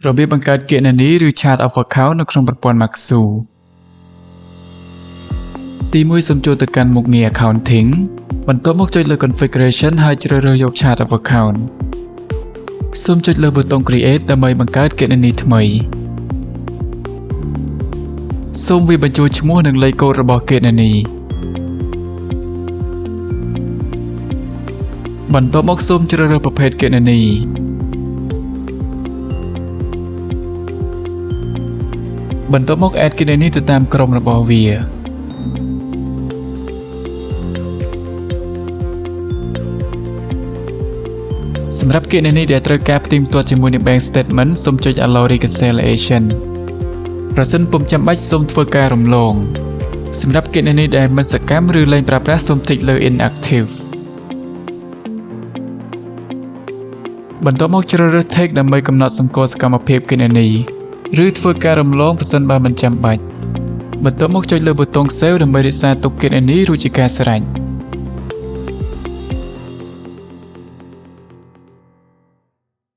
របៀបបង្កើតគណនីឬ Chart of Account នៅក្នុងប្រព័ន្ធ MAQSU ទី1សូមចូលទៅកាន់មុខងារ Accounting បន្ទាប់មកចុចលើ Configuration ហើយជ្រើសរើសយក Chart of Account សូមចុចលើប៊ូតុង Create ដើម្បីបង្កើតគណនីថ្មីសូមវាបញ្ចូលឈ្មោះនិងលេខកូដរបស់គណនីបន្ទាប់មកសូមជ្រើសរើសប្រភេទគណនីបន្ទាប់មក add គណនីទៅតាមក្រុមរបស់វាសម្រាប់គណនីដែលត្រូវការផ្ទៀងផ្ទាត់ជាមួយនឹង Bank Statement សូមចុច Allow Reconciliation ប្រសិនពុំចាំបាច់សូមធ្វើការរំលងសម្រាប់គណនីដែលមិនសកម្មឬលែងប្រើប្រាស់សូម Tick លើ Inactive បន្ទាប់មកជ្រើសរើស Text ដើម្បីកំណត់សម្គាល់សកម្មភាពគណនីឬធ្វើការរំលងប្រសិនបើមិនចាំបាច់បន្ទាប់មកចុចលើប៊ូតុង Save ដើម្បីរក្សាទុកគណនីរួចជាការស្រេច